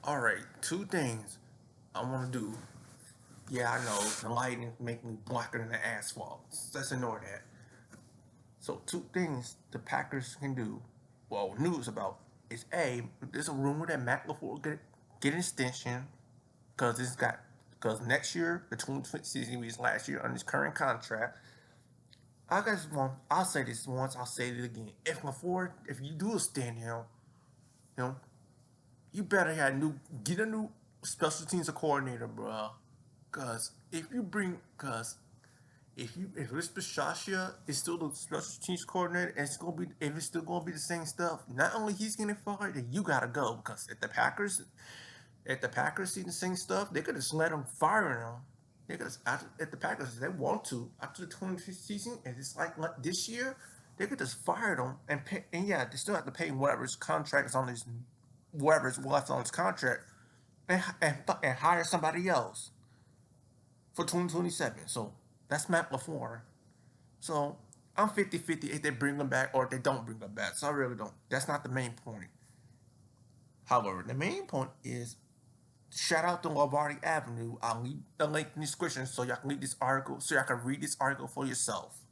Alright, two things I want to do. Yeah, I know, the lighting make me blacker than the asphalt. Let's ignore that. So, two things the Packers can do, well, news about, is A, there's a rumor that Matt LaFleur get an extension because next year, the 2020 season was last year on his current contract. I'll say this once, I'll say it again. If LaFleur, if you do extend him, you know, you better get a new special teams coordinator, bro. Cause if Restructures is still the special teams coordinator, and it's still gonna be the same stuff. Not only he's getting fired, then you gotta go because if the Packers see the same stuff, they could just let him fire him. They could if the Packers if they want to after the 2020 season, and it's like this year, they could just fire them and pay. And yeah, they still have to pay whatever his contract is on his whatever's left on his contract, and hire somebody else for 2027. So that's Matt LaFleur. So I'm 50-50 if they bring him back or if they don't bring him back. So I really don't. That's not the main point. However, the main point is shout out to Lombardi Avenue. I'll leave the link in the description so y'all can read this article, so y'all can read this article for yourself.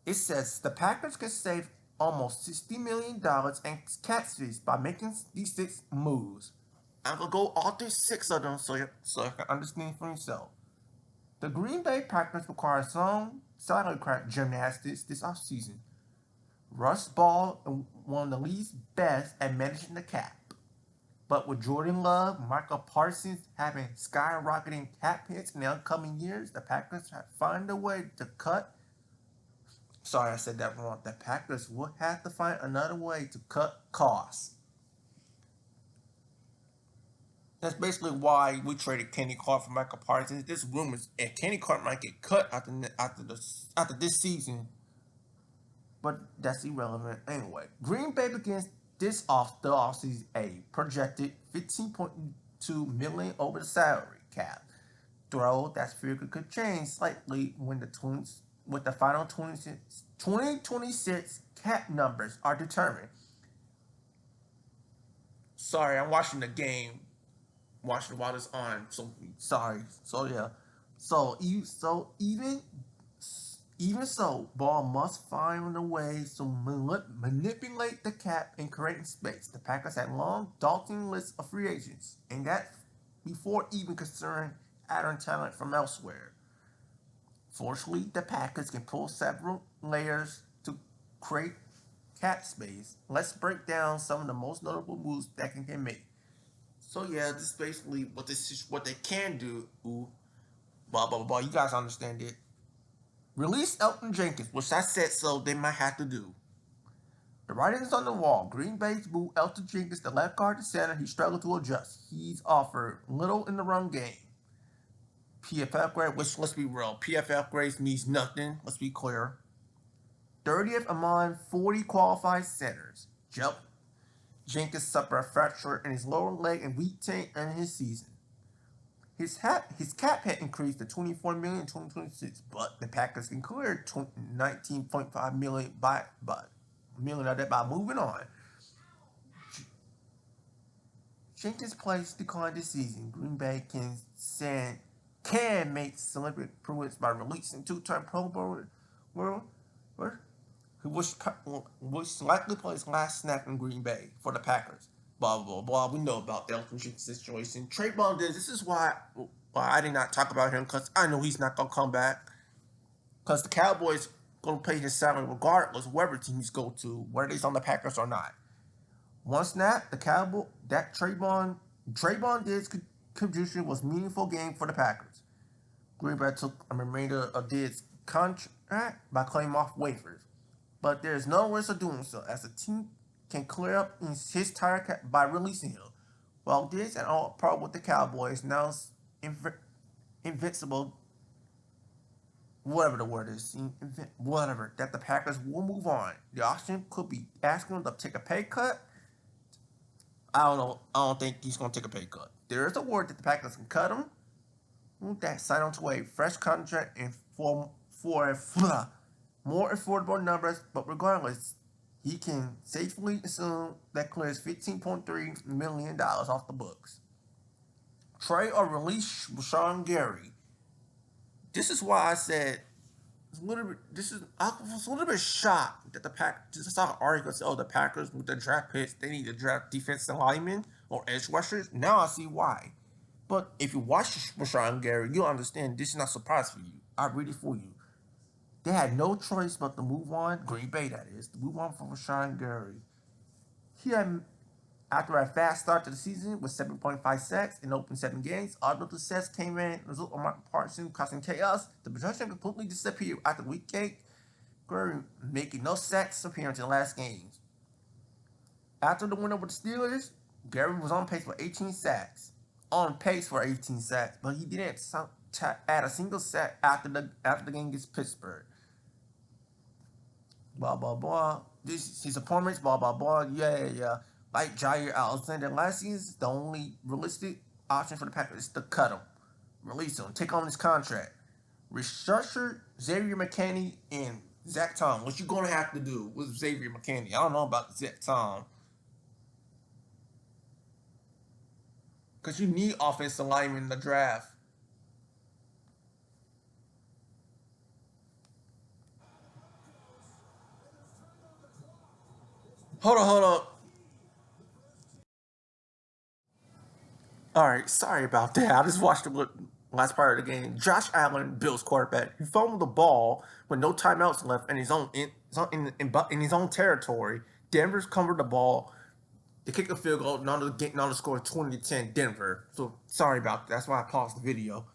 It says the Packers can save almost $60 million in cap space by making these six moves. I'm gonna go all through six of them so you can understand for yourself. The Green Bay Packers require some salary cap gymnastics this offseason. Russ Ball, one of the league's best at managing the cap. But with Jordan Love, Michael Parsons having skyrocketing cap hits in the upcoming years, the Packers have found a way to cut. Sorry, I said that wrong. The Packers will have to find another way to cut costs. That's basically why we traded Kenny Clark for Michael Parsons. There's rumors, and Kenny Clark might get cut after this season, but that's irrelevant anyway. Green Bay begins the offseason a projected 15.2 million over the salary cap. Though that figure could change slightly when the final 2026 cap numbers are determined. Sorry, I'm watching the game, watching while it's on. So sorry. So yeah. So even so, Ball must find a way to manipulate the cap and create space. The Packers had long, daunting list of free agents, and that before even considering adding talent from elsewhere. Fortunately, the Packers can pull several layers to create cap space. Let's break down some of the most notable moves that can get made. So yeah, this is basically what they can do. Ooh, blah blah blah. You guys understand it. Release Elton Jenkins, which I said so they might have to do. The writing's on the wall. Green Bay's moved Elton Jenkins, the left guard to center. He struggled to adjust. He's offered little in the run game. PFF grade, which let's be real, PFF grades means nothing. Let's be clear. 30th among 40 qualified centers. Jump. Jenkins suffered a fracture in his lower leg in week 10 in his season. His cap hit increased to 24 million in 2026, but the Packers can clear 19.5 million by moving on. Jenkins' plays declined this season. Green Bay can make celebrity improvements by releasing two-time Pro Bowler who was likely play his last snap in Green Bay for the Packers. Blah blah blah. We know about the Elton Jenkins situation. Trayvon did. This is why I did not talk about him because I know he's not gonna come back. Because the Cowboys gonna pay his salary regardless, wherever team he's go to, whether he's on the Packers or not. One snap, the Cowboy that Trayvon Diggs' contribution was meaningful game for the Packers. Green Bay took a remainder of Diggs' contract by claiming off waivers, but there is no risk of doing so, as the team can clear up his tire cap by releasing him. While Diggs and all pro with the Cowboys now invincible, whatever the word is, whatever, that the Packers will move on. The option could be asking him to take a pay cut. I don't know. I don't think he's going to take a pay cut. There is a word that the Packers can cut him. That sign on to a fresh contract and for more affordable numbers. But regardless, he can safely assume that clears $15.3 million off the books. Trade or release Rashawn Gary. This is why I said it's a little bit. I was a little bit shocked that the Pack just saw an article said, "Oh, the Packers with the draft picks, they need to draft defensive linemen or edge rushers." Now I see why. But if you watch Rashawn Gary, you'll understand this is not a surprise for you. I read it for you. They had no choice but to move on. Green Bay, that is, to move on from Rashawn Gary. He had, after a fast start to the season with 7.5 sacks in open 7 games, although the sacks came in, result of Mark Parsons causing chaos, the production completely disappeared after week 8, Gary making no sacks appearance in the last games. After the win over the Steelers, Gary was on pace for 18 sacks. On pace for 18 sacks, but he didn't add a single sack after the game against Pittsburgh. Blah blah blah. This his opponents. Blah blah blah. Yeah. Like Jair Alexander last season, the only realistic option for the Packers is to cut him, release him, take on his contract, restructure Xavier McKinney and Zach Tom. What you gonna have to do with Xavier McKinney? I don't know about Zach Tom, because you need offensive linemen in the draft. Hold on. All right, sorry about that. I just watched the last part of the game. Josh Allen, Bills quarterback, he fumbled the ball with no timeouts left in his own territory. Denver's covered the ball. They kick a field goal. Now the score 20-10 Denver. So sorry about that. That's why I paused the video.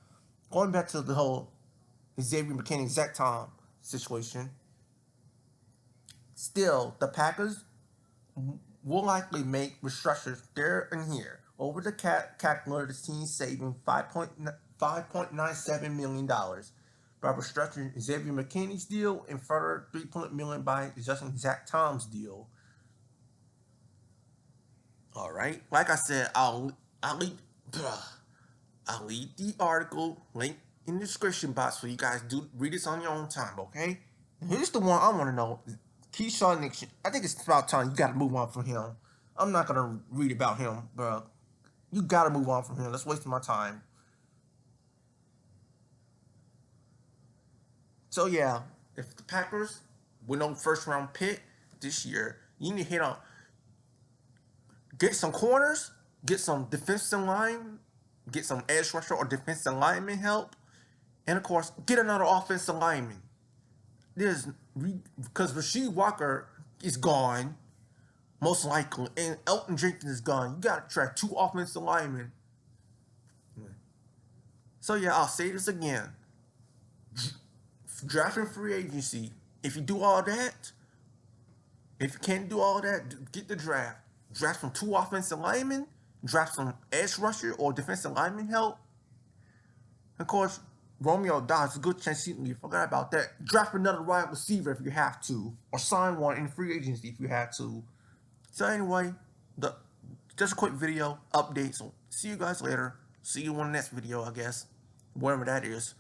Going back to the whole Xavier McKinney, Zach Tom situation. Still, the Packers will likely make restructures there and here. Over the calculator, the team saving $5.97 million by restructuring Xavier McKinney's deal and further $3 million by adjusting Zach Tom's deal. All right, like I said, I'll leave the article link in the description box so you guys do read this on your own time. Okay, and here's the one I want to know. Keyshawn Nixon. I think it's about time you got to move on from him. I'm not gonna read about him, bro. You gotta move on from him. That's wasting my time. So yeah, if the Packers with no first round pick this year, you need to hit on get some corners, get some defensive line, get some edge rusher or defensive lineman help, and of course get another offensive lineman. There's because Rasheed Walker is gone, most likely, and Elton Jenkins is gone. You got to try 2 offensive linemen. So yeah, I'll say this again: drafting free agency. If you do all that, if you can't do all that, get the draft. Draft some 2 offensive linemen. Draft some edge rusher or defensive lineman help. Of course, Romeo Dobbs, a good chance you forgot about that. Draft another wide receiver if you have to, or sign one in free agency if you have to. So anyway, just a quick video update. So see you guys later. See you on the next video, I guess, whatever that is.